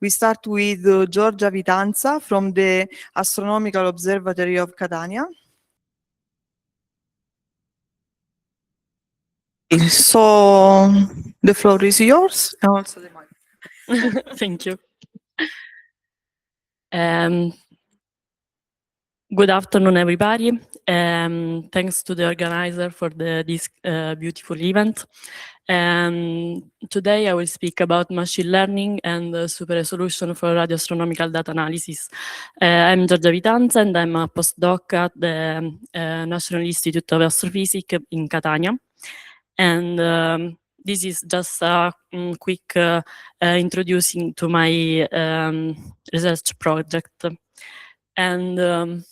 We start with Giorgia Vitanza from the Astronomical Observatory of Catania. So the floor is yours, and also the mic. Thank you. Good afternoon, everybody. Thanks to the organizer for this beautiful event. Today I will speak about machine learning and super resolution for radio astronomical data analysis. I'm Giorgia Vitanza and I'm a postdoc at the National Institute of Astrophysics in Catania. And this is just a quick introducing to my research project. And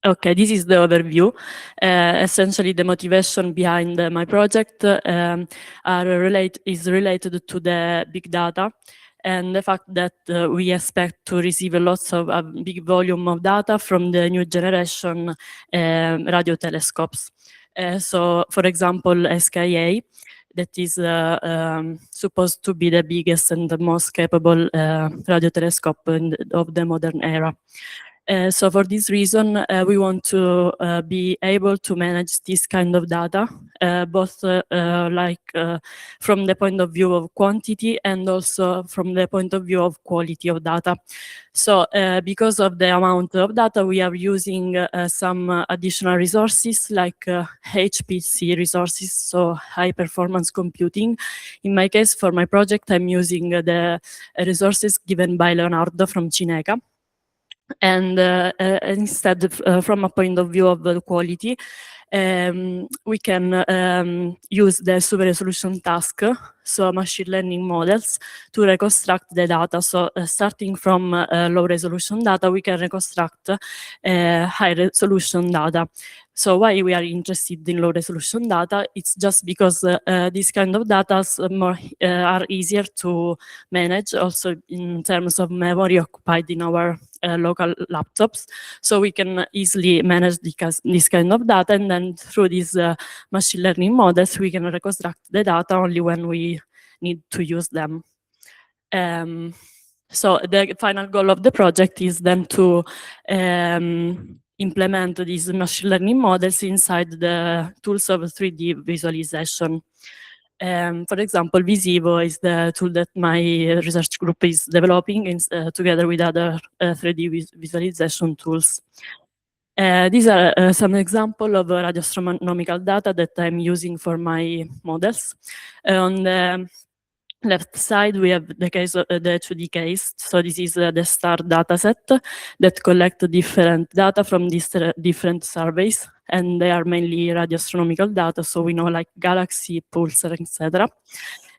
okay, this is the overview. Essentially, the motivation behind my project is related to the big data and the fact that we expect to receive lots of a big volume of data from the new generation radio telescopes. So, for example, SKA, that is supposed to be the biggest and the most capable radio telescope of the modern era. So for this reason, we want to be able to manage this kind of data, both from the point of view of quantity and also from the point of view of quality of data. So because of the amount of data, we are using some additional resources like HPC resources, so high performance computing. In my case, for my project, I'm using the resources given by Leonardo from Cineca. And instead, from a point of view of the quality, we can use the super resolution task, so machine learning models, to reconstruct the data. So starting from low resolution data, we can reconstruct high resolution data. So why we are interested in low resolution data? It's just because this kind of data are easier to manage, also in terms of memory occupied in our local laptops. So we can easily manage this kind of data, and then through these machine learning models, we can reconstruct the data only when we need to use them. So the final goal of the project is then to implement these machine learning models inside the tools of 3D visualization. For example, Visivo is the tool that my research group is developing together with other 3D visualization tools. These are some examples of radio astronomical data that I'm using for my models. On the left side, we have the case of the 2D case. So this is the STAR dataset that collect different data from these different surveys, and they are mainly radio astronomical data, so we know like galaxy, pulsar, etc.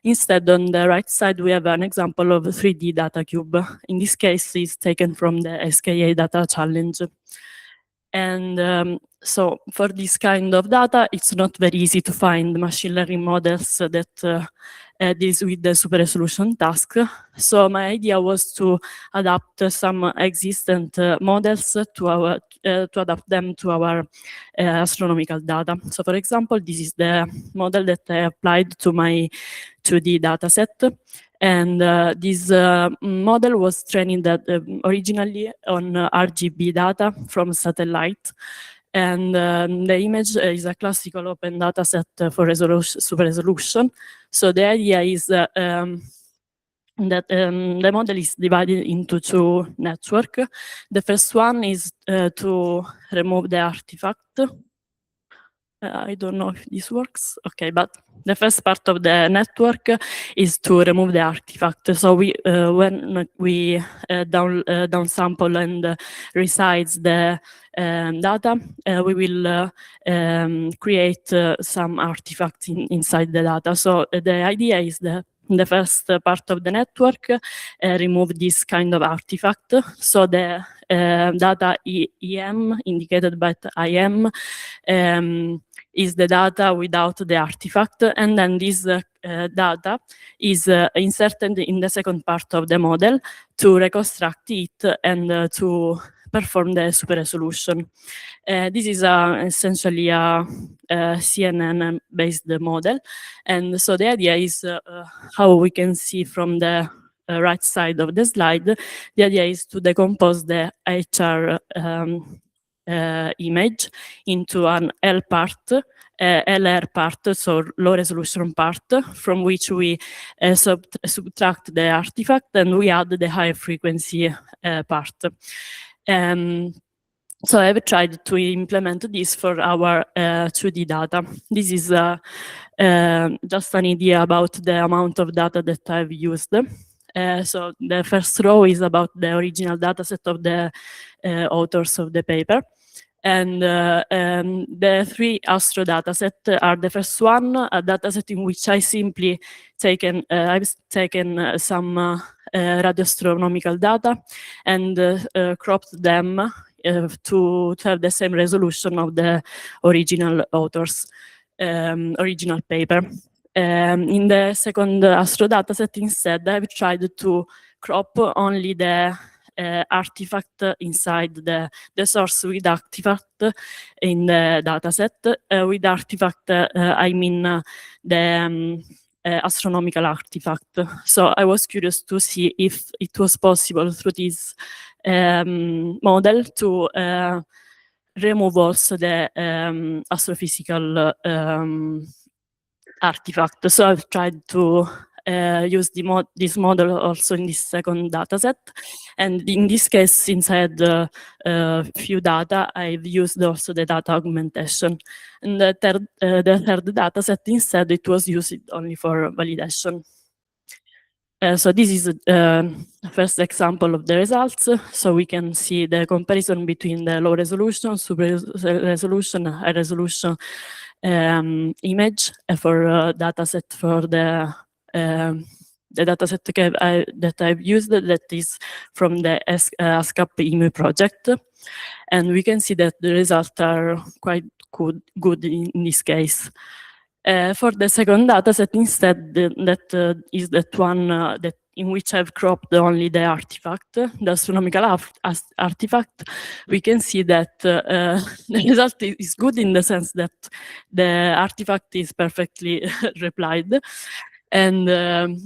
Instead, on the right side, we have an example of a 3D data cube. In this case, it's taken from the SKA data challenge. And so for this kind of data, it's not very easy to find machine learning models that deals with the super resolution task. So my idea was to adapt some existent models to adapt them to our astronomical data. So for example, this is the model that I applied to my 2D dataset. And this model was trained originally on RGB data from satellite. And the image is a classical open data set for super resolution. So the idea is that the model is divided into two networks. The first one is to remove the artifact. I don't know if this works. Okay, but the first part of the network is to remove the artifact. So when we downsample and resize the data, we will create some artifacts inside the data. So the idea is that the first part of the network remove this kind of artifact. So the data EM indicated by IM is the data without the artifact, and then this data is inserted in the second part of the model to reconstruct it and to perform the super resolution. This is essentially a CNN-based model, and so the idea is how we can see from the right side of the slide, the idea is to decompose the HR image into an L part, LR part, so low resolution part, from which we subtract the artifact and we add the high frequency part. So I've tried to implement this for our 2D data. This is just an idea about the amount of data that I've used. So the first row is about the original dataset of the authors of the paper. And the 3 astro dataset are the first one, a dataset in which I simply I've taken some radioastronomical data and cropped them to have the same resolution of the original author's original paper. In the second astro dataset, instead, I've tried to crop only the artifact inside the source with artifact in the dataset. With artifact, I mean the astronomical artifact. So I was curious to see if it was possible through this model to remove also the astrophysical artifact. So I've tried to use this model also in this second dataset. And in this case, since I had few data, I've used also the data augmentation. And the third dataset, instead, it was used only for validation. So this is the first example of the results. So we can see the comparison between the low resolution, super resolution, high resolution image for dataset for the dataset that I've used, that is from the ASCAP EMU project. And we can see that the results are quite good in this case. For the second dataset, instead, that is that one that in which I've cropped only the artifact, the astronomical artifact, we can see that the result is good in the sense that the artifact is perfectly replied. And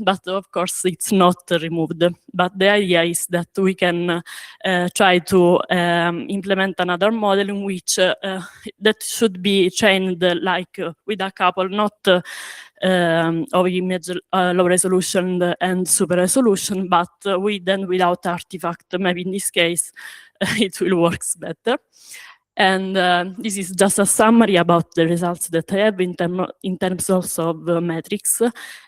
but of course it's not removed. But the idea is that we can try to implement another model in which that should be trained like with a couple, not of image low resolution and super resolution, but with and without artifact. Maybe in this case it will work better. And this is just a summary about the results that I have in terms also of metrics.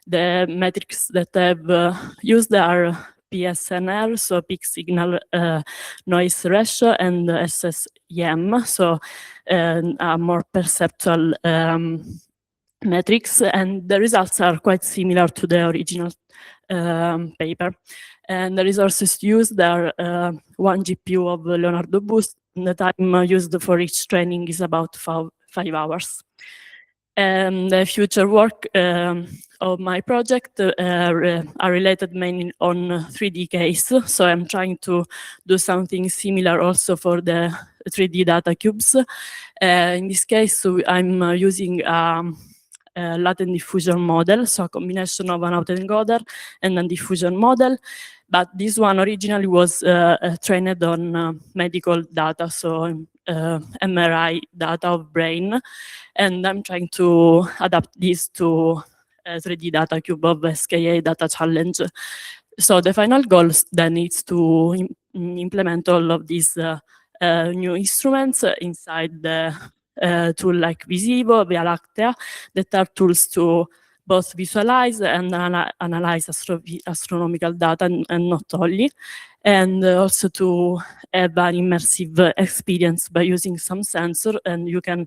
The metrics that I've used are PSNR, so peak signal noise ratio, and SSEM, so a more perceptual metrics, and the results are quite similar to the original paper. And the resources used are 1 GPU of Leonardo Boost. The time used for each training is about 5 hours. And the future work of my project are related mainly on 3D case. So I'm trying to do something similar also for the 3D data cubes. In this case, I'm using a latent diffusion model, so a combination of an autoencoder and a diffusion model. But this one originally was trained on medical data, so MRI data of brain. And I'm trying to adapt this to 3D data cube of SKA data challenge. So the final goal then is to implement all of these new instruments inside the tool like Visivo, Via Lactea, that are tools to both visualize and analyze astronomical data and not only, and also to have an immersive experience by using some sensor, and you can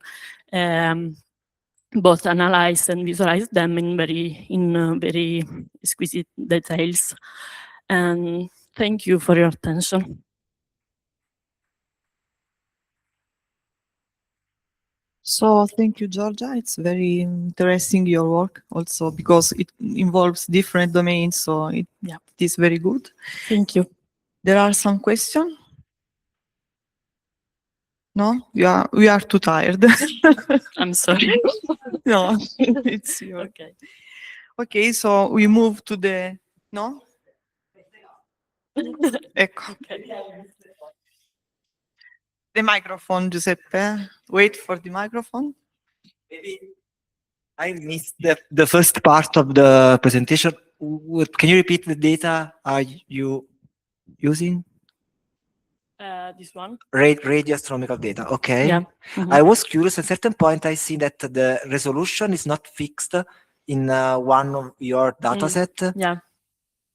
both analyze and visualize them in very exquisite details. And thank you for your attention. So thank you, Giorgia. It's very interesting, your work, also because it involves different domains, so it is very good. Thank you. There are some questions? No? We are too tired. I'm sorry. No, it's you. Okay. Okay, so we move to the, no? Ecco. Okay. The microphone, Giuseppe. Wait for the microphone. Maybe I missed the first part of the presentation. Can you repeat the data are you using? This one? Radio astronomical data. Okay. Yeah. Mhm. I was curious. At a certain point, I see that the resolution is not fixed in one of your data set. Yeah.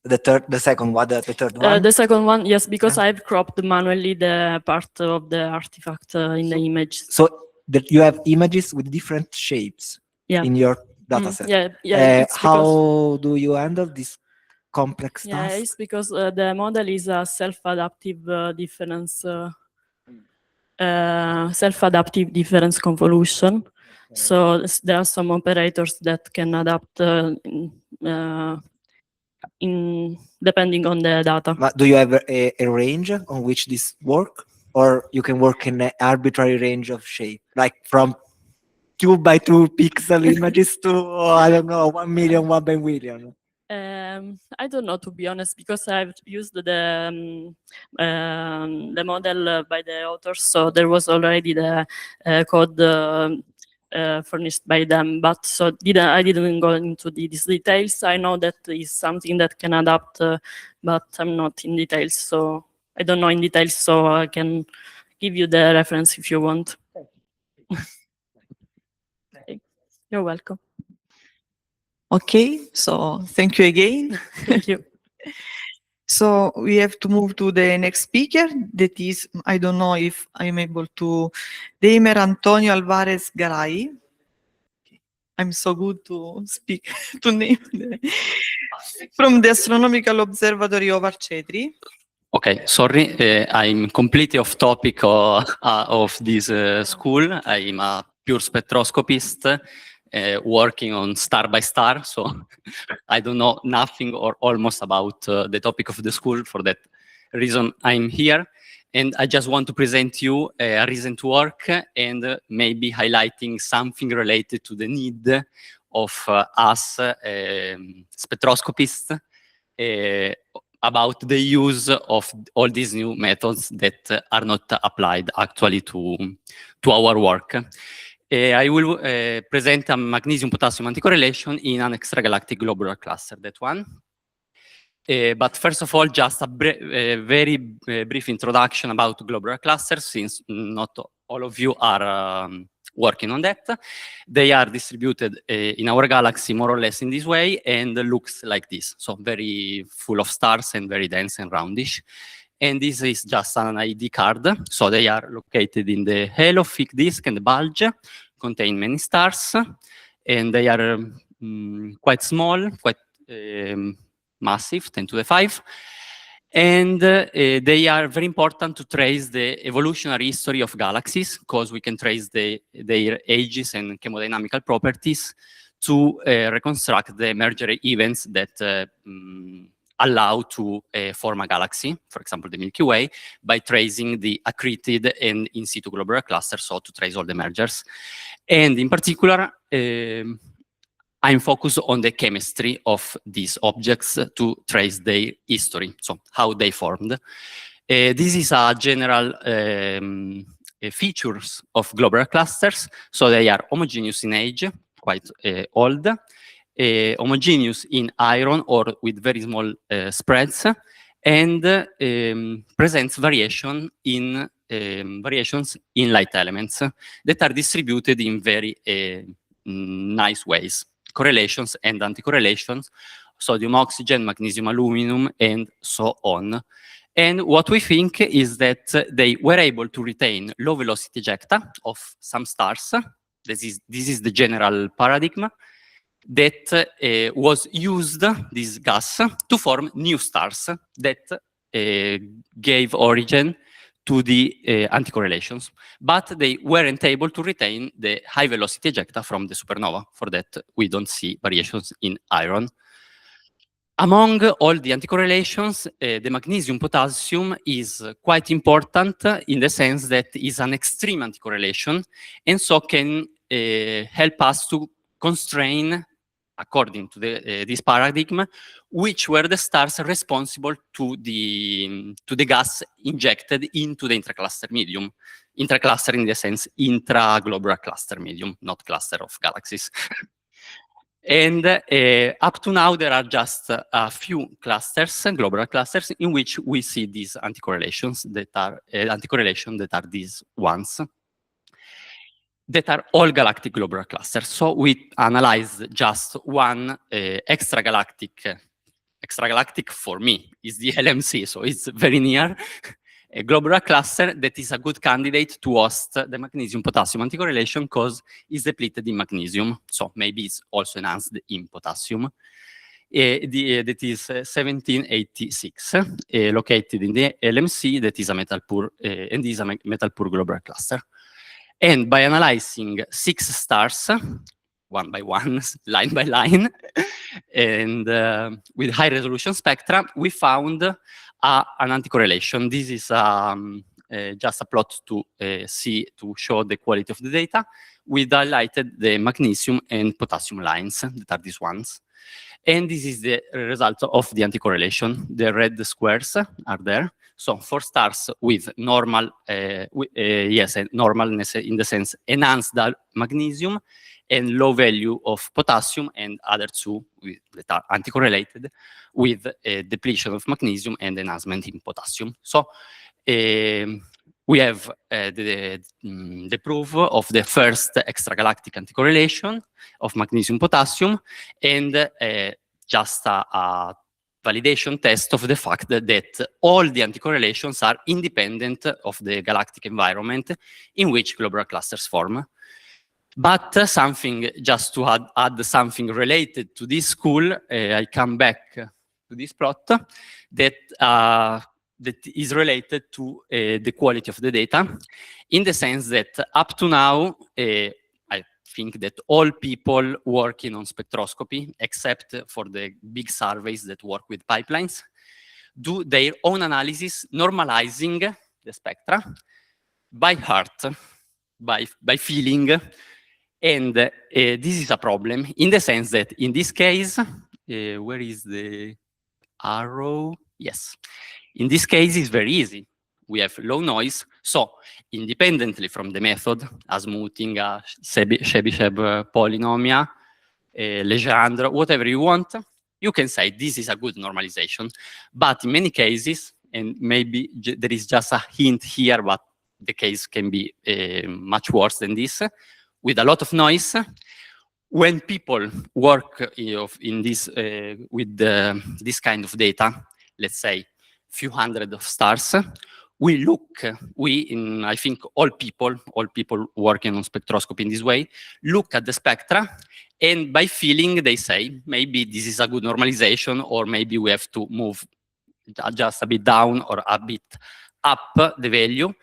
The second one, the third one. The second one, yes, because Yeah. I've cropped manually the part of the artifact in the image. So that you have images with different shapes Yeah. in your data set. Yeah, yeah. It's because, How do you handle this complex yeah, task? it's because the model is a self-adaptive difference, self-adaptive difference convolution. So there are some operators that can adapt depending on the data. But do you have a range on which this work, or you can work in an arbitrary range of shape, like from 2 by 2 pixel images to I don't know 1 million, 1 by million? I don't know, to be honest, because I've used the model by the authors, so there was already the code furnished by them. But so I didn't go into these details. I know that is something that can adapt, but I'm not in details, so I don't know in details. So I can give you the reference if you want. Okay. You're welcome. Okay, so thank you again. Thank you. So we have to move to the next speaker. That is, I don't know if I'm able to, Deimer Antonio Alvarez Garay. I'm so good to speak, to name from the Astronomical Observatory of Arcetri. Okay, sorry, I'm completely off topic of this school. I'm a pure spectroscopist working on star by star, so I don't know nothing or almost about the topic of the school. For that reason, I'm here. And I just want to present you a recent work and maybe highlighting something related to the need of us spectroscopists about the use of all these new methods that are not applied actually to our work. I will present a magnesium-potassium anticorrelation in an extragalactic globular cluster, that one. But first of all, just a very brief introduction about globular clusters, since not all of you are working on that. They are distributed in our galaxy more or less in this way and looks like this. So very full of stars and very dense and roundish. And this is just an ID card. So they are located in the halo, thick disk, and the bulge, contain many stars. And they are quite small, quite massive, 10 to the 5. And they are very important to trace the evolutionary history of galaxies, because we can trace their ages and chemodynamical properties to reconstruct the merger events that allow to form a galaxy, for example, the Milky Way, by tracing the accreted and in situ globular clusters, so to trace all the mergers. And in particular, I'm focused on the chemistry of these objects to trace their history, so how they formed. This is a general features of globular clusters. So they are homogeneous in age, quite old, homogeneous in iron or with very small spreads, and presents variations in light elements that are distributed in very nice ways. Correlations and anticorrelations, sodium, oxygen, magnesium, aluminum, and so on. And what we think is that they were able to retain low velocity ejecta of some stars. This is the general paradigm that was used, this gas, to form new stars that gave origin to the anticorrelations, but they weren't able to retain the high velocity ejecta from the supernova. For that, we don't see variations in iron. Among all the anticorrelations, the magnesium-potassium is quite important in the sense that it's an extreme anticorrelation, and so can help us to constrain according to this paradigm, which were the stars responsible to the gas injected into the intracluster medium. Intracluster in the sense intra-globular cluster medium, not cluster of galaxies. And up to now, there are just a few clusters, globular clusters, in which we see these anticorrelations that are these ones, that are all galactic globular clusters. So we analyzed just one extragalactic for me is the LMC, so it's very near, a globular cluster that is a good candidate to host the magnesium-potassium anticorrelation because it's depleted in magnesium, so maybe it's also enhanced in potassium. That is 1786, located in the LMC, that is a metal poor, and is a metal poor globular cluster. And by analyzing 6 stars, one by one, line by line, and with high resolution spectra, we found an anticorrelation. This is just a plot to show the quality of the data. We highlighted the magnesium and potassium lines, that are these ones. And this is the result of the anticorrelation. The red squares are there. So for stars with normal, normalness in the sense enhanced magnesium and low value of potassium, and other two that are anticorrelated with depletion of magnesium and enhancement in potassium. So we have the proof of the first extragalactic anticorrelation of magnesium-potassium, and just a validation test of the fact that all the anticorrelations are independent of the galactic environment in which globular clusters form. But something, just to add something related to this school, I come back to this plot that is related to the quality of the data, in the sense that up to now, I think that all people working on spectroscopy, except for the big surveys that work with pipelines, do their own analysis, normalizing the spectra by heart, by feeling. And this is a problem in the sense that in this case, where is the arrow? Yes. In this case, it's very easy. We have low noise. So independently from the method, smoothing, Chebyshev polynomial, Legendre, whatever you want, you can say this is a good normalization. But in many cases, and maybe there is just a hint here, but the case can be much worse than this, with a lot of noise, when people work in this with this kind of data, let's say few hundred of stars, I think all people working on spectroscopy in this way, look at the spectra, and by feeling they say, maybe this is a good normalization, or maybe we have to move just a bit down or a bit up the value.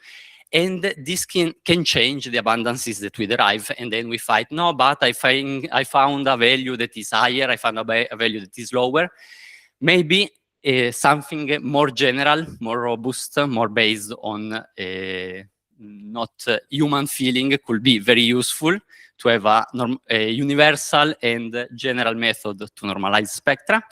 And this can change the abundances that we derive, and then we fight, no, but I found a value that is higher, I found a value that is lower. Maybe something more general, more robust, more based on not human feeling could be very useful to have a universal and general method to normalize spectra.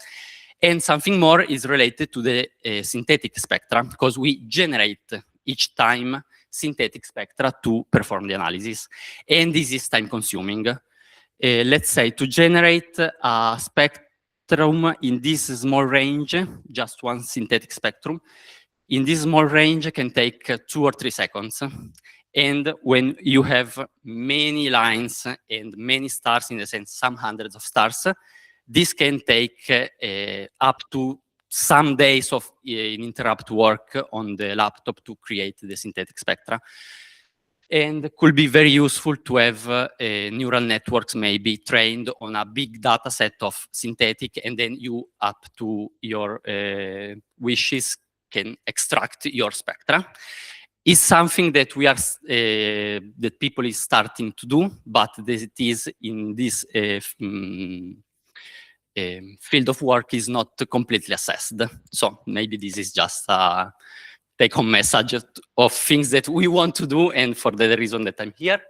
And something more is related to the synthetic spectra, because we generate each time synthetic spectra to perform the analysis. And this is time consuming. Let's say to generate a spectrum in this small range, just one synthetic spectrum, in this small range can take 2 or 3 seconds. And when you have many lines and many stars, in the sense some hundreds of stars, this can take up to some days of uninterrupted work on the laptop to create the synthetic spectra. And could be very useful to have neural networks maybe trained on a big data set of synthetic, and then you, up to your wishes, can extract your spectra. It's something that we are that people is starting to do, but it is in this field of work is not completely assessed. So maybe this is just a take-home message of things that we want to do, and for the reason that I'm here.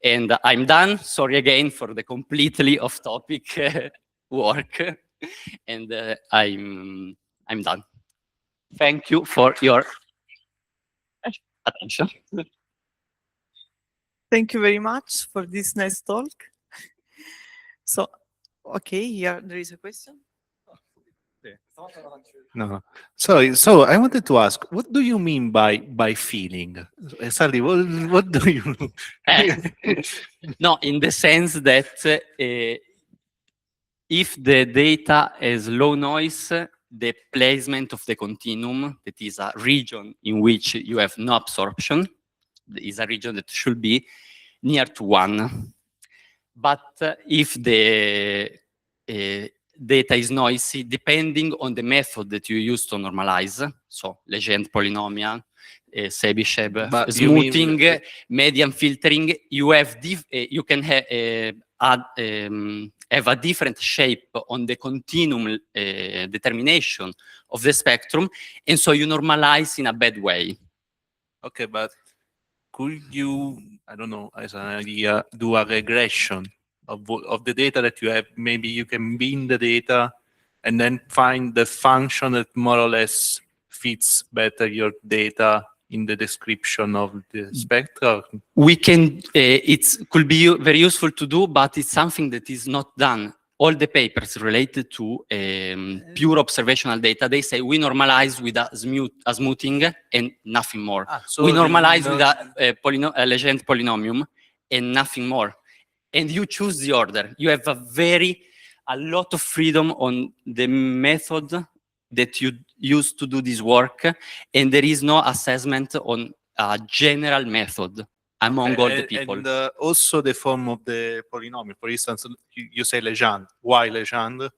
And I'm done. Sorry again for the completely off-topic work, and I'm done. Thank you for your attention. Thank you very much for this nice talk. So, okay, here there is a question. No. So I wanted to ask, what do you mean by feeling? Sally, what do you? No, in the sense that if the data has low noise, the placement of the continuum, that is a region in which you have no absorption, is a region that should be near to 1. But if the data is noisy, depending on the method that you use to normalize, so Legendre polynomial, Chebyshev, But you smoothing, mean- median filtering, you have you can have a different shape on the continuum determination of the spectrum, and so you normalize in a bad way. Okay, but could you, I don't know, as an idea, do a regression of the data that you have? Maybe you can bin the data and then find the function that more or less fits better your data in the description of the spectra. We can, it could be very useful to do, but it's something that is not done. All the papers related to pure observational data, they say we normalize with a smoothing and nothing more. So we normalize with a Legendre polynomium and nothing more. And you choose the order. You have a lot of freedom on the method that you use to do this work, and there is no assessment on a general method among all the people. And also the form of the polynomial. For instance, you say Legendre. Why Legendre?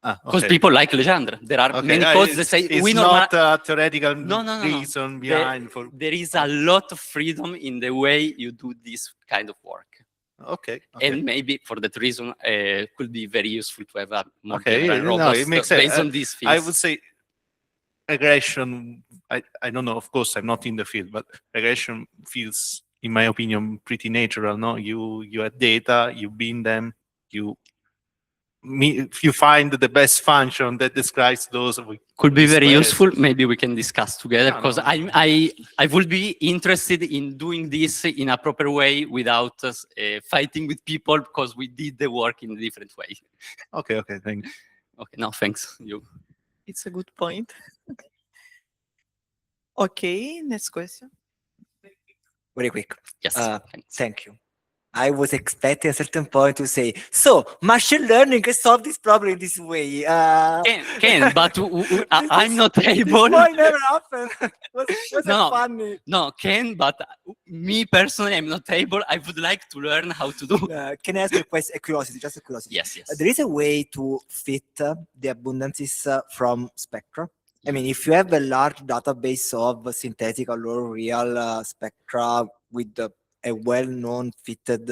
Because people like Legendre. There are many codes that say it's we not a theoretical No. reason behind. There is a lot of freedom in the way you do this kind of work. Okay. And maybe for that reason, could be very useful to have a more Okay, general, no, robust it makes sense. based on these fields. I would say regression, I don't know, of course I'm not in the field, but regression feels, in my opinion, pretty natural. No, you have data, you bin them, if you find the best function that describes those, could be very squares. useful. Maybe we can discuss together, No, because no. I would be interested in doing this in a proper way without fighting with people, because we did the work in a different way. Okay, thank you. Okay, no, thanks. You. It's a good point. Okay, next question. Very quick. Yes. Thanks. Thank you. I was expecting at a certain point to say, so machine learning can solve this problem in this way. Can, but I'm not able. This point never happened. Was No. funny. No, can, but me personally, I'm not able. I would like to learn how to do. Can I ask you a curiosity, just a curiosity? Yes. There is a way to fit the abundances from spectra. I mean, if you have a large database of synthetical or real spectra with a well-known fitted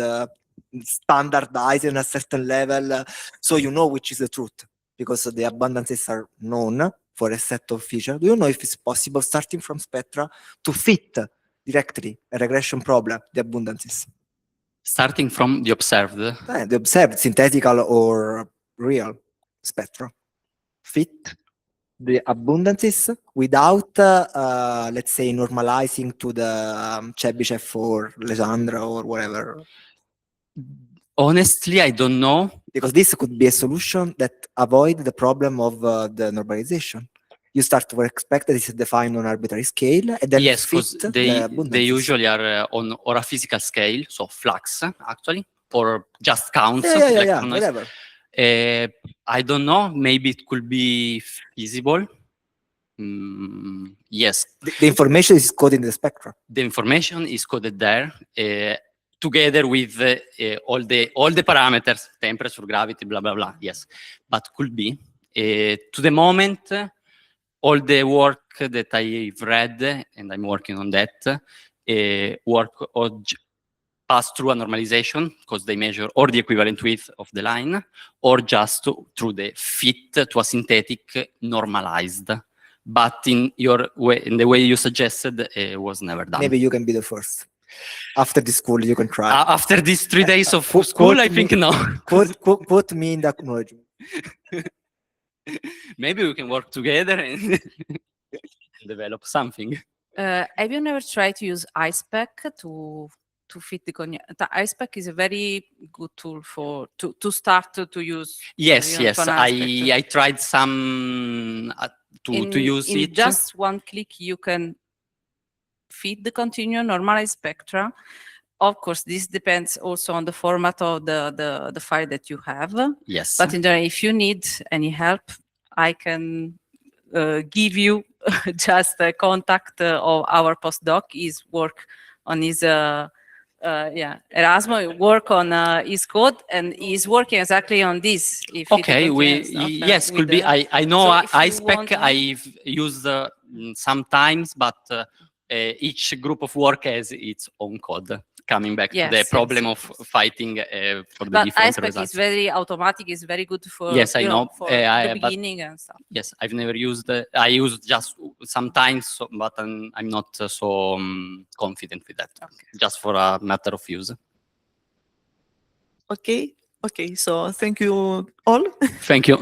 standardized in a certain level, so you know which is the truth, because the abundances are known for a set of features. Do you know if it's possible, starting from spectra, to fit directly a regression problem, the abundances? Starting from the observed. The observed synthetical or real spectra. Fit the abundances without, let's say, normalizing to the Chebyshev or Legendre or whatever. Honestly, I don't know. Because this could be a solution that avoid the problem of the normalization. You start to expect that it's defined on arbitrary scale, and then Yes, fit because the they abundances. usually are on or a physical scale, so flux actually, or just counts. Yeah, electron noise. whatever. I don't know. Maybe it could be feasible. Yes, The information is coded in the spectra. the information is coded there, together with all the parameters, temperature, gravity, blah blah blah. Yes, but could be. To the moment, all the work that I've read, and I'm working on that, pass through a normalization, because they measure or the equivalent width of the line, or just through the fit to a synthetic normalized. But in the way you suggested, it was never done. Maybe you can be the first. After the school, you can try. After these 3 days of Quote school, I me- think no. Quote me in the acknowledgement. Maybe we can work together and develop something. Have you never tried to use iSpec to fit the iSpec is a very good tool for to start to use. Yes, you know, yes. to an aspect. I tried some to use in it. just one click, you can feed the continuum normalized spectra. Of course, this depends also on the format of the file that you have. Yes. But in general, if you need any help, I can give you just a contact of our postdoc. His work on his Erasmus work on his code, and he's working exactly on this. If Okay, it yes, could be. I know iSpec I've used sometimes, but each group of work has its own code. Coming back to the problem of fighting for the different iSpec results. is very automatic. It's very good for Yes, I know. for the beginning and stuff. Yes, I've never used. I used just sometimes, but I'm not so confident with that. Okay. Just for a matter of use. Okay. Okay. So thank you all. Thank you.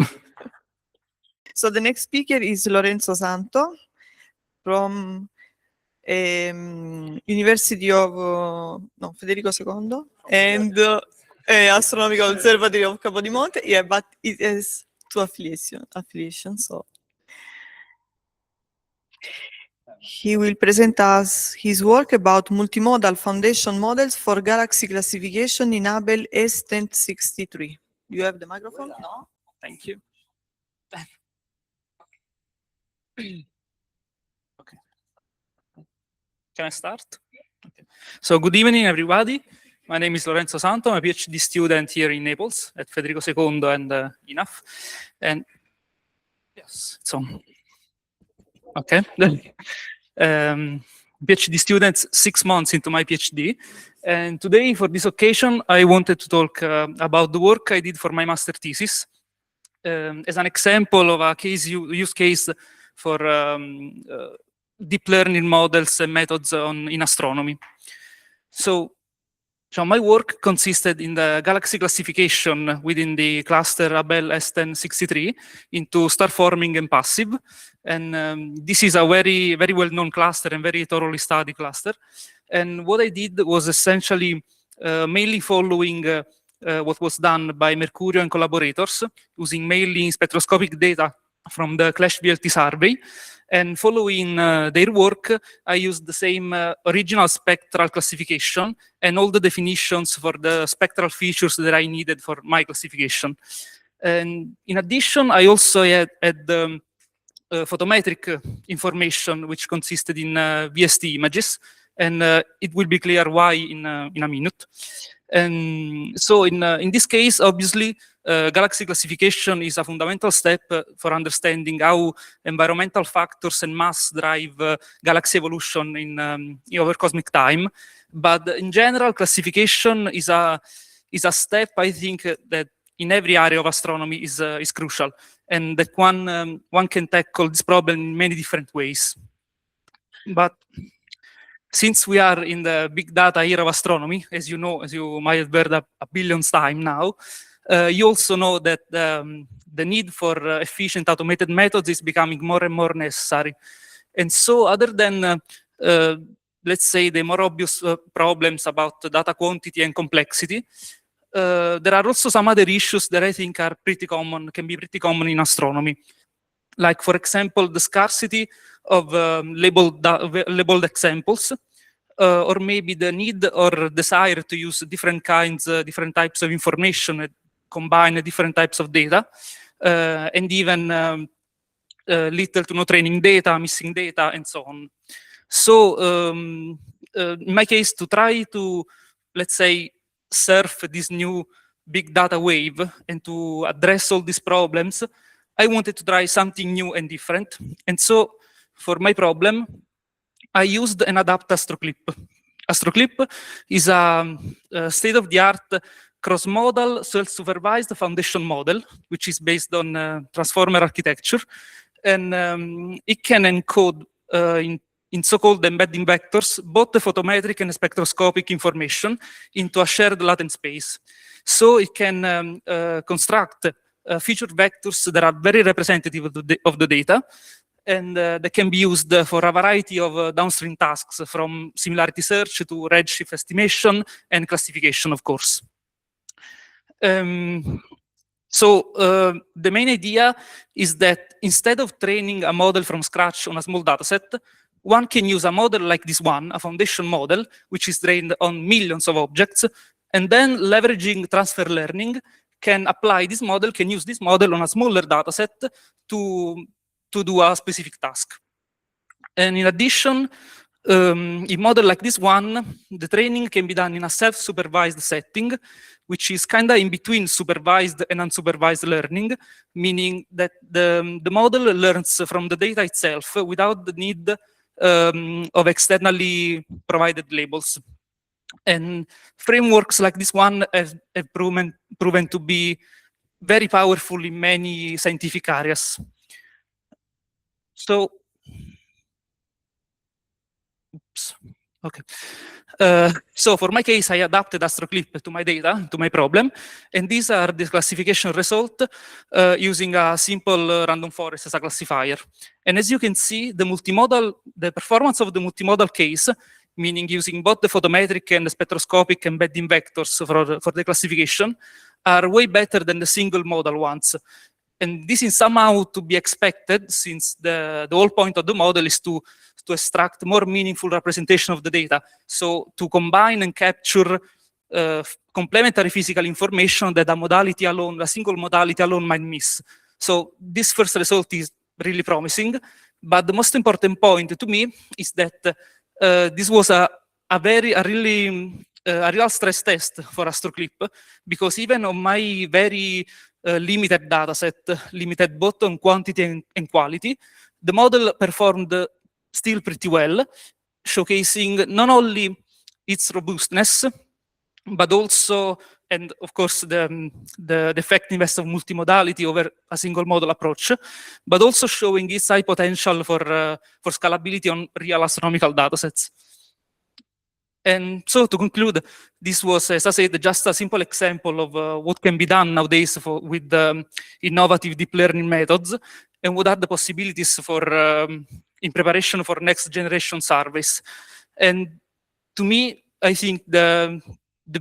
So the next speaker is Lorenzo Santo from University of Federico II and Astronomical Observatory of Capodimonte. Yeah, but it has two affiliations. So he will present us his work about multimodal foundation models for galaxy classification in Abell S1063. You have the microphone? No? Thank you. Okay. Can I start? Okay. So good evening, everybody. My name is Lorenzo Santo. I'm a PhD student here in Naples at Federico II and INAF. And yes, it's on. Okay. PhD student 6 months into my PhD. And today, for this occasion, I wanted to talk about the work I did for my master thesis as an example of a use case for deep learning models and methods in astronomy. So my work consisted in the galaxy classification within the cluster Abell S1063 into star forming and passive. And this is a very, very well-known cluster and very thoroughly studied cluster. And what I did was essentially mainly following what was done by Mercurio and collaborators, using mainly spectroscopic data from the Clash VLT survey. And following their work, I used the same original spectral classification and all the definitions for the spectral features that I needed for my classification. And in addition, I also had photometric information, which consisted in VST images. And it will be clear why in a minute. And so in this case, obviously, galaxy classification is a fundamental step for understanding how environmental factors and mass drive galaxy evolution in over cosmic time. But in general, classification is a step, I think, that in every area of astronomy is crucial, and that one can tackle this problem in many different ways. But since we are in the big data era of astronomy, as you know, as you might have heard a billion times now, you also know that the need for efficient automated methods is becoming more and more necessary. And so other than, let's say, the more obvious problems about data quantity and complexity, there are also some other issues that I think are pretty common, can be pretty common in astronomy. Like, for example, the scarcity of labeled examples, or maybe the need or desire to use different types of information and combine different types of data, and even little to no training data, missing data, and so on. So in my case, to try to, let's say, surf this new big data wave and to address all these problems, I wanted to try something new and different. And so for my problem, I used an adapt AstroClip. AstroClip is a state-of-the-art cross-modal self-supervised foundation model, which is based on transformer architecture. And it can encode in in so-called embedding vectors, both the photometric and spectroscopic information into a shared latent space. So it can construct feature vectors that are very representative of the data, and that can be used for a variety of downstream tasks, from similarity search to redshift estimation and classification, of course. So the main idea is that instead of training a model from scratch on a small dataset, one can use a model like this one, a foundation model, which is trained on millions of objects, and then leveraging transfer learning, can apply this model, can use this model on a smaller dataset to do a specific task. And in addition, in model like this one, the training can be done in a self-supervised setting, which is kind of in between supervised and unsupervised learning, meaning that the model learns from the data itself without the need of externally provided labels. And frameworks like this one have proven to be very powerful in many scientific areas. So, oops, okay. So for my case, I adapted AstroClip to my data, to my problem, and these are the classification results using a simple random forest as a classifier. And as you can see, the performance of the multimodal case, meaning using both the photometric and the spectroscopic embedding vectors for the classification, are way better than the single modal ones. And this is somehow to be expected, since the whole point of the model is to extract more meaningful representation of the data. So to combine and capture complementary physical information that a single modality alone might miss. So this first result is really promising, but the most important point to me is that this was a real stress test for AstroClip, because even on my very limited dataset, limited both on quantity and quality, the model performed still pretty well, showcasing not only its robustness, but also, and of course, the effectiveness of multimodality over a single model approach, but also showing its high potential for scalability on real astronomical datasets. And so to conclude, this was, as I said, just a simple example of what can be done nowadays with innovative deep learning methods, and what are the possibilities for in preparation for next generation surveys. And to me, I think the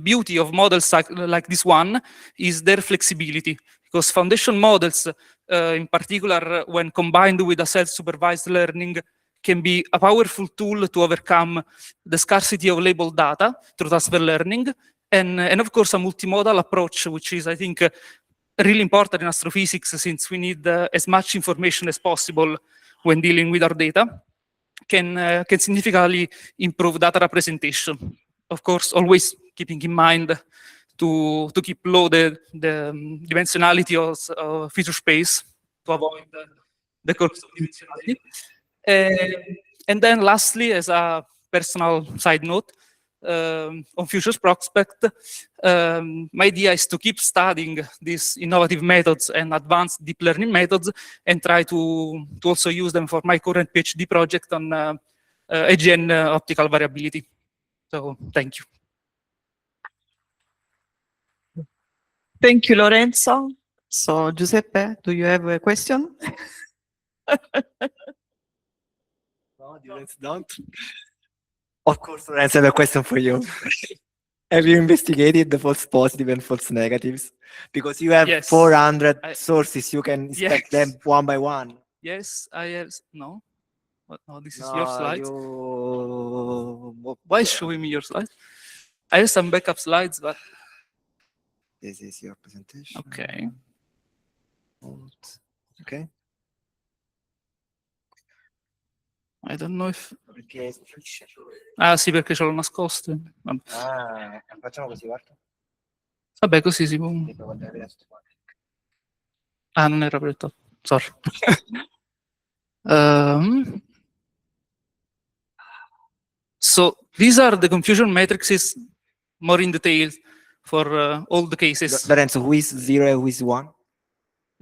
beauty of models like this one is their flexibility, because foundation models, in particular, when combined with a self-supervised learning, can be a powerful tool to overcome the scarcity of labeled data through transfer learning, and of course a multimodal approach, which is, I think, really important in astrophysics, since we need as much information as possible when dealing with our data, can significantly improve data representation. Of course, always keeping in mind to keep low the dimensionality of feature space to avoid the curves of dimensionality. And then lastly, as a personal side note, on futures prospect, my idea is to keep studying these innovative methods and advanced deep learning methods, and try to also use them for my current PhD project on AGN optical variability. So thank you. Thank you, Lorenzo. So Giuseppe, do you have a question? No, don't. Of course, Lorenzo, I have a question for you. Have you investigated the false positive and false negatives? Because you have 400 sources, you can inspect them one by one. Yes, I have. No? What? No, this is your slides. Why showing me your slides? I have some backup slides, but this is your presentation. Okay. Okay. I don't know if... Ah sì, perché ce l'ho nascosto. Ah, facciamo così, guarda. Vabbè, così si può... Ah, non era aperto. Sorry. So these are the confusion matrices more in detail for all the cases. Lorenzo, who is 0 and who is 1?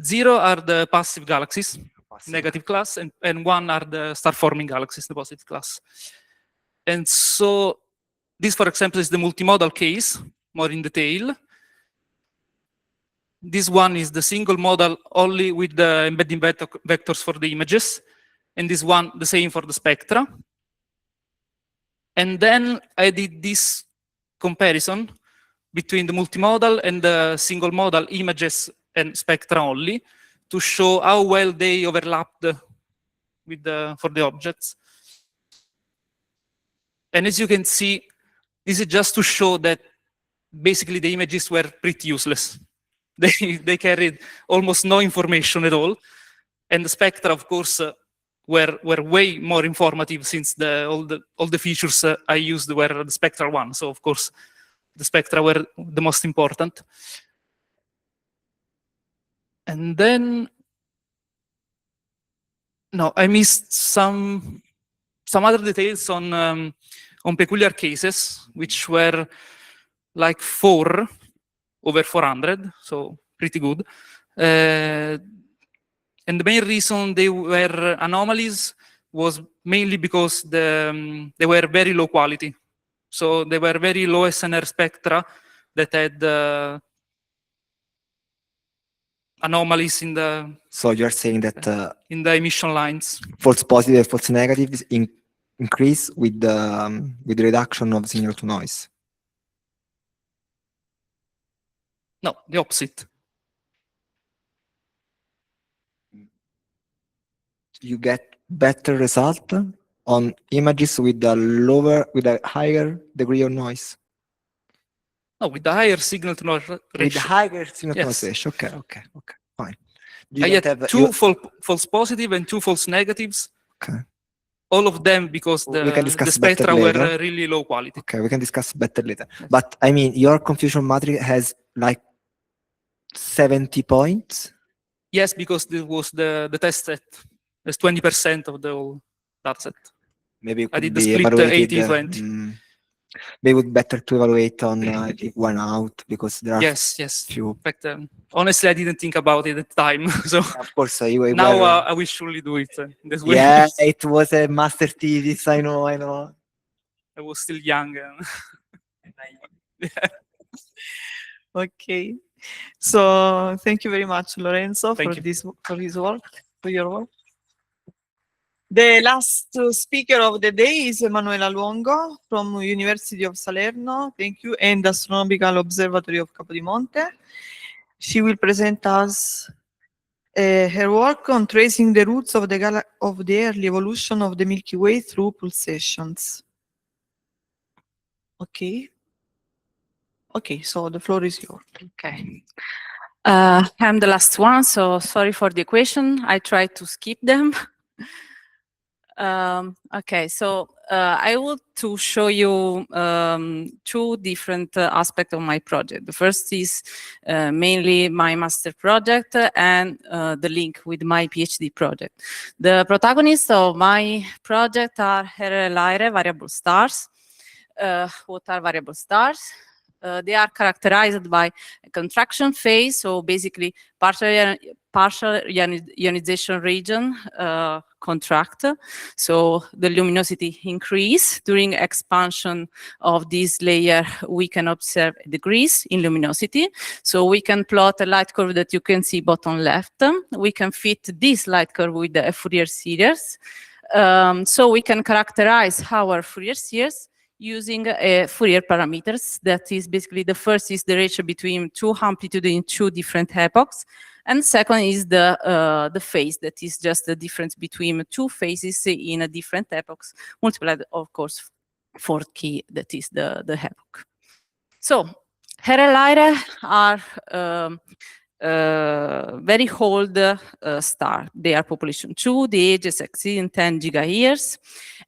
0 are the passive galaxies. negative class, and one are the star-forming galaxies, the positive class. And so this, for example, is the multimodal case, more in detail. This one is the single modal only with the embedding vectors for the images, and this one the same for the spectra. And then I did this comparison between the multimodal and the single modal images and spectra only to show how well they overlapped with for the objects. And as you can see, this is just to show that basically the images were pretty useless. They carried almost no information at all. And the spectra, of course, were way more informative since all the features I used were the spectral one. So of course, the spectra were the most important. And then, no, I missed some other details on peculiar cases, which were like 4 over 400, so pretty good. And the main reason they were anomalies was mainly because they were very low quality. So they were very low SNR spectra that had anomalies in the So you're saying that in the emission lines. false positive and false negatives increase with the reduction of signal to noise. No, the opposite. You get better result on images with a higher degree of noise. No, with the higher signal to noise ratio. With the higher signal to Yes. noise ratio. Okay, fine. I had two false positive and 2 false negatives. Okay. All of them because We can the discuss better spectra were later. really low quality. Okay, we can discuss better later. But I mean, your confusion matrix has like 70 points. Yes, because this was the test set. It's 20% of the whole data set. Maybe it I could did the be split evaluated, 80-20. Maybe it's better to evaluate on one out because there are Yes. few. In fact, honestly, I didn't think about it at the time. So Of course, you now were, I will surely do it this way. yeah, it was a master thesis. I know. I was still young. Yeah. Okay. So thank you very much, Lorenzo, Thank for you. your work. The last speaker of the day is Emanuela Luongo from University of Salerno. Thank you, and Astronomical Observatory of Capodimonte. She will present us her work on tracing the roots of the early evolution of the Milky Way through pulsations. Okay. Okay, so the floor is yours. Okay. I'm the last one, so sorry for the equation. I tried to skip them. Okay, so I want to show you 2 different aspects of my project. The first is mainly my master project and the link with my PhD project. The protagonists of my project are RLIRE variable stars. What are variable stars? They are characterized by a contraction phase, so basically partial ionization region contract, so the luminosity increase. During expansion of this layer, we can observe a decrease in luminosity. So we can plot a light curve that you can see bottom left. We can fit this light curve with a Fourier series. So we can characterize our Fourier series using Fourier parameters. That is basically, the first is the ratio between 2 amplitude in 2 different epochs, and second is the phase, that is just the difference between 2 phases in a different epochs, multiplied, of course, 4K, that is the epoch. So RLIRE are very old star. They are population 2, the ages exceeding 10 gigayears,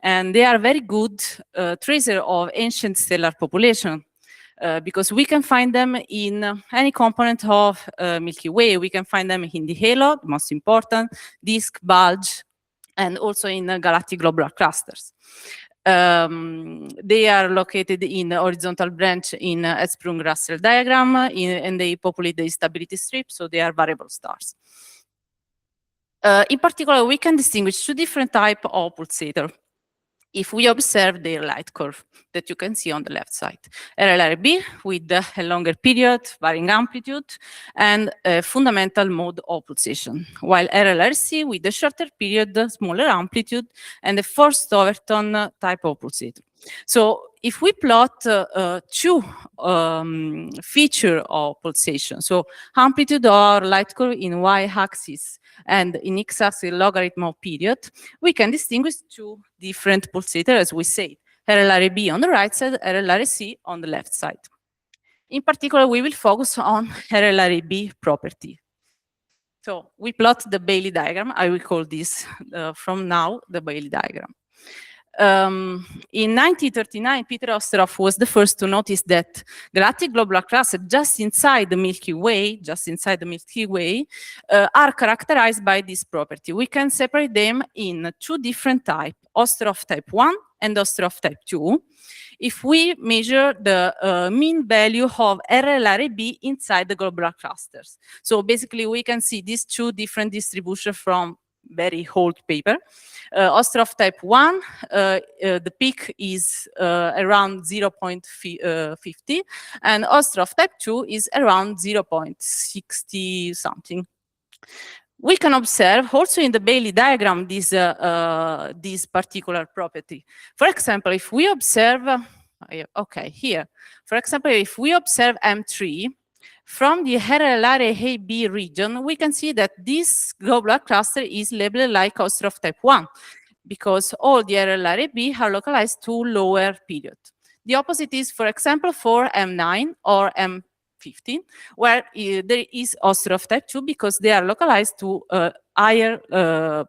and they are very good tracer of ancient stellar population because we can find them in any component of Milky Way. We can find them in the halo, the most important, disk, bulge, and also in galactic globular clusters. They are located in the horizontal branch in Hertzsprung-Russell diagram, and they populate the stability strip, so they are variable stars. In particular, we can distinguish two different types of pulsator if we observe their light curve that you can see on the left side. RLRB with a longer period, varying amplitude, and a fundamental mode of pulsation, while RLRC with a shorter period, smaller amplitude, and a forced overtone type of pulsator. So if we plot two features of pulsation, so amplitude or light curve in y-axis and in x-axis logarithm of period, we can distinguish two different pulsators, as we said, RLRB on the right side, RLRC on the left side. In particular, we will focus on RLRB property. So we plot the Bailey diagram. I will call this from now the Bailey diagram. In 1939, Peter Osterhoff was the first to notice that galactic globular clusters just inside the Milky Way, are characterized by this property. We can separate them in two different types, Osterhoff type 1 and Osterhoff type 2, if we measure the mean value of RLRB inside the globular clusters. So basically, we can see these two different distributions from very old paper. Osterhoff type 1, the peak is around 0.50, and Osterhoff type 2 is around 0.60 something. We can observe also in the Bailey diagram this particular property. For example, if we observe, okay, here, for example, if we observe M3, from the RLRAB region, we can see that this globular cluster is labeled like Osterhoff type 1, because all the RLRAB are localized to lower period. The opposite is, for example, for M9 or M15, where there is Osterhoff type 2, because they are localized to higher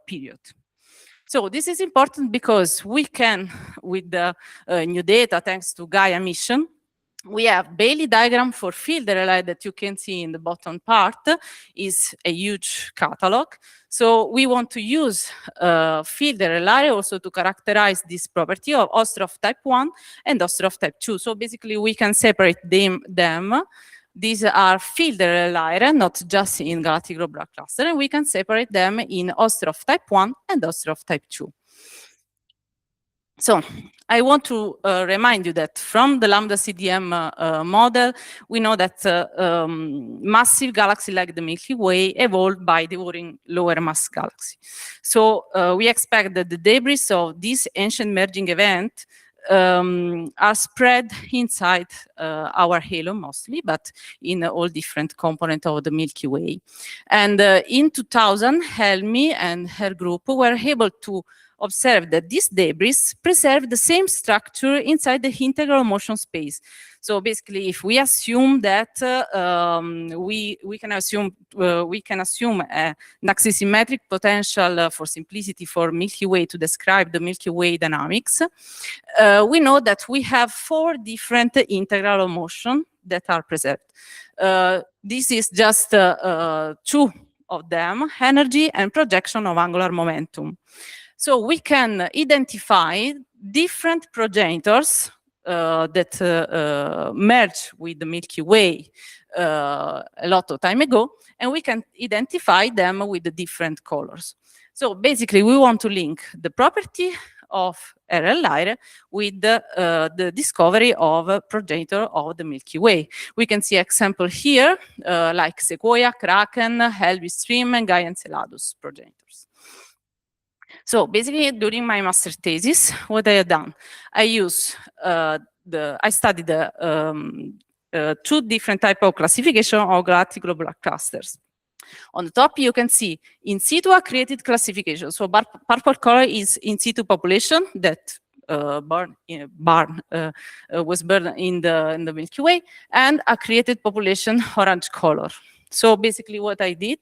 period. So this is important because we can, with the new data, thanks to Gaia mission, we have Bailey diagram for field RLI that you can see in the bottom part, is a huge catalog. So we want to use field RLI also to characterize this property of Osterhoff type 1 and Osterhoff type 2. So basically we can separate them. These are field RLI, not just in galactic globular cluster, and we can separate them in Osterhoff type 1 and Osterhoff type 2. So I want to remind you that from the lambda CDM model, we know that massive galaxies like the Milky Way evolved by devouring lower mass galaxies. So we expect that the debris of this ancient merging event are spread inside our halo mostly, but in all different components of the Milky Way. And in 2000, Helmy and her group were able to observe that this debris preserve the same structure inside the integral motion space. So basically, if we assume that we can assume an axisymmetric potential for simplicity for Milky Way to describe the Milky Way dynamics, we know that we have 4 different integral motion that are preserved. This is just 2 of them: energy and projection of angular momentum. So we can identify different progenitors that merged with the Milky Way a lot of time ago, and we can identify them with the different colors. So basically, we want to link the property of RL with the discovery of a progenitor of the Milky Way. We can see example here, like Sequoia, Kraken, Helby Stream, and Gaia Enceladus progenitors. So basically, during my master thesis, what I have done, I studied the 2 different types of classification of galactic globular clusters. On the top, you can see in situ accreted classification. So purple color is in situ population that was burned in the Milky Way, and accreted population orange color. So basically what I did,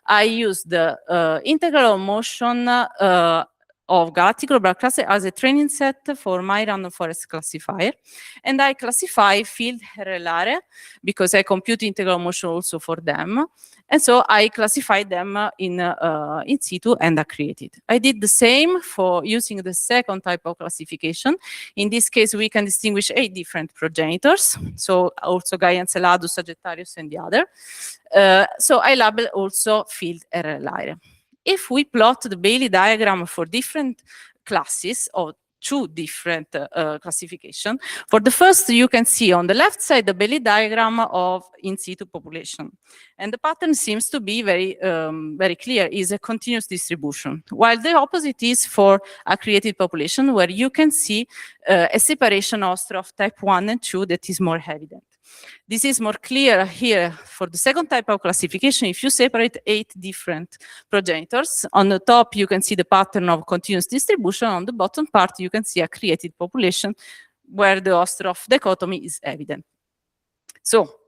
I used the integral motion of galactic globular cluster as a training set for my random forest classifier. And I classify field RLR because I compute integral motion also for them. And so I classified them in situ and accreted. I did the same for using the second type of classification. In this case, we can distinguish 8 different progenitors. So also Gaia Enceladus, Sagittarius, and the other. So I label also field RLR. if we plot the Bailey diagram for different classes of two different classification. For the first, you can see on the left side the Bailey diagram of in situ population. And the pattern seems to be very, very clear, is a continuous distribution. While the opposite is for a created population, where you can see a separation also of type 1 and 2 that is more evident. This is more clear here for the second type of classification. If you separate 8 different progenitors, on the top you can see the pattern of continuous distribution. On the bottom part you can see a created population where the Ostrov dichotomy is evident. So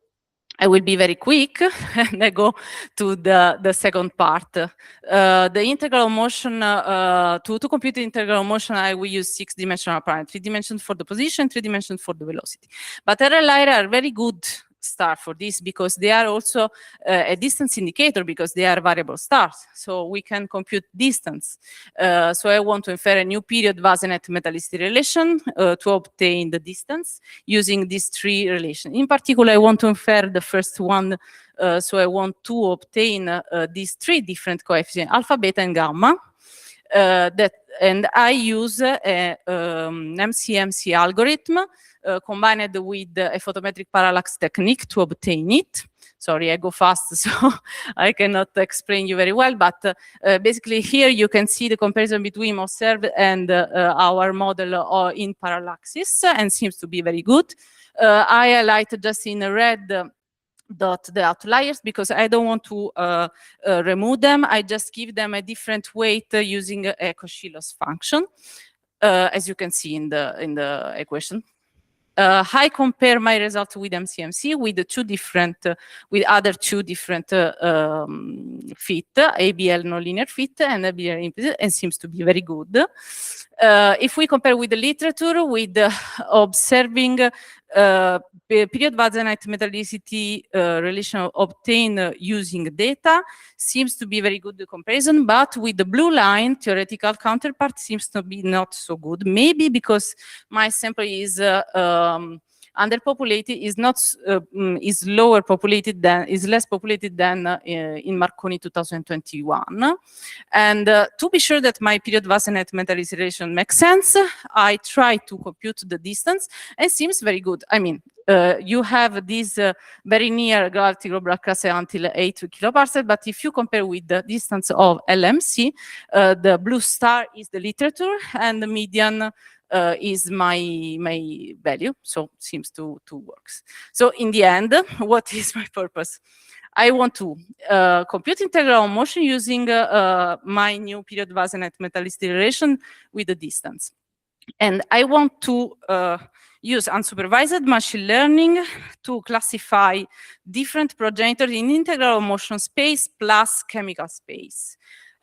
I will be very quick and I go to the second part. The integral motion, to compute the integral motion, I will use 6-dimensional parameters, 3 dimensions for the position, 3 dimensions for the velocity. But RLI are very good star for this because they are also a distance indicator because they are variable stars. So we can compute distance. So I want to infer a new period Vasenet metallicity relation to obtain the distance using these 3 relations. In particular, I want to infer the first one. So I want to obtain these 3 different coefficients, alpha, beta, and gamma. And I use a MCMC algorithm combined with a photometric parallax technique to obtain it. Sorry, I go fast, so I cannot explain you very well, but basically here you can see the comparison between observed and our model in parallaxis, and seems to be very good. I highlight just in red the outliers because I don't want to remove them. I just give them a different weight using a Cauchy-Loss function, as you can see in the equation. I compare my result with MCMC with with other 2 different fit, ABL nonlinear fit and ABL implicit, and seems to be very good. If we compare with the literature, with observing period Vasenet metallicity relation obtained using data, seems to be very good comparison, but with the blue line, theoretical counterpart seems to be not so good. Maybe because my sample is underpopulated, is lower populated than, is less populated than in Marconi 2021. And to be sure that my period Vasenet metallicity relation makes sense, I try to compute the distance, and it seems very good. I mean, you have this very near galactic globular cluster until 8 kiloparsec, but if you compare with the distance of LMC, the blue star is the literature, and the median is my value, so seems to works. So in the end, what is my purpose? I want to compute integral motion using my new period Vasenet metallicity relation with the distance. And I want to use unsupervised machine learning to classify different progenitors in integral motion space plus chemical space.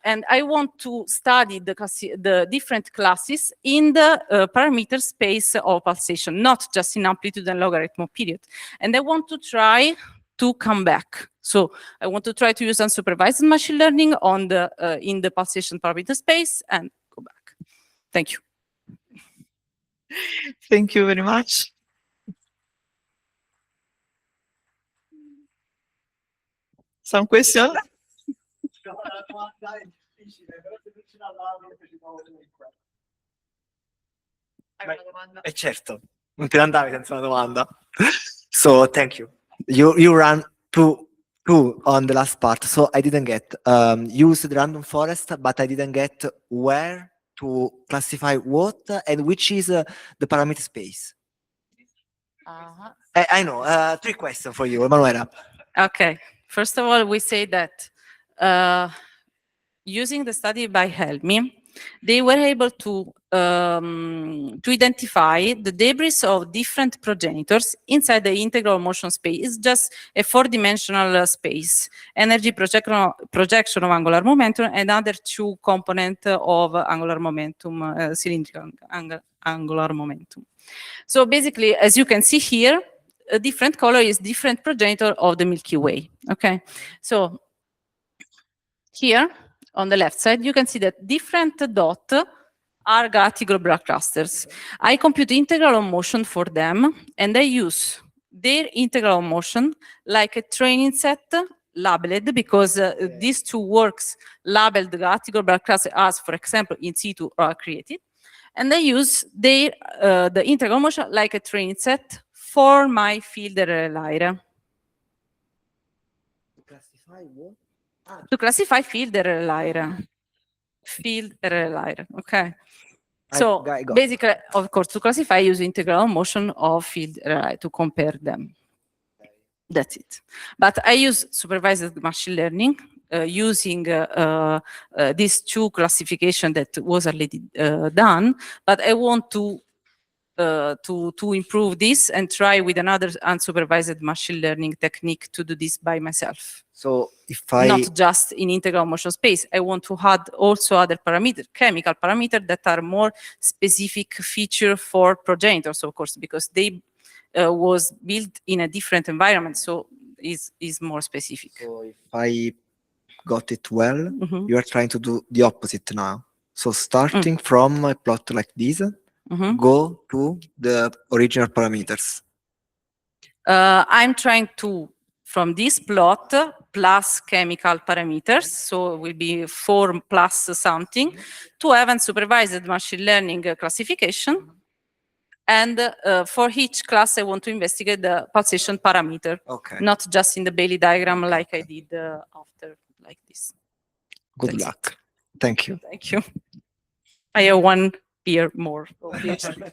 And I want to study the different classes in the parameter space of pulsation, not just in amplitude and logarithm period. And I want to try to come back. So I want to try to use unsupervised machine learning on in the pulsation parameter space and go back. Thank you. Thank you very much. Some question? Certo, non te ne andavi senza una domanda. So thank you. You ran two on the last part, so I didn't get used random forest, but I didn't get where to classify what and which is the parameter space. I know. 3 questions for you, Emanuela. Okay. First of all, we say that using the study by Helmi, they were able to identify the debris of different progenitors inside the integral motion space. It's just a 4-dimensional space, energy projection of angular momentum, and other 2 components of angular momentum, cylindrical angular momentum. So basically, as you can see here, a different color is different progenitor of the Milky Way. Okay, so here on the left side, you can see that different dots are galactic globular clusters. I compute integral motion for them, and I use their integral motion like a training set labeled because these two works labeled the galactic orbital class as, for example, in situ or created. And I use the integral motion like a training set for my field relayer. To classify field relayer. Field relayer, okay. So basically, of course, to classify, use integral motion of field relayer to compare them. That's it. But I use supervised machine learning using these two classification that was already done. But I want to improve this and try with another unsupervised machine learning technique to do this by myself. So if I Not just in integral motion space, I want to add also other parameters, chemical parameters that are more specific feature for progenitors, of course, because they was built in a different environment, so is more specific. So if I got it well, Mhm. you are trying to do the opposite now. So starting from a plot like this, go to the original parameters. I'm trying to, from this plot, plus chemical parameters, so it will be 4 plus something, to have unsupervised machine learning classification. And for each class, I want to investigate the pulsation parameter, Okay. not just in the Bailey diagram like I did after, like this. Good That's luck. Thank you. Thank you. I have 1 year more. Obviously.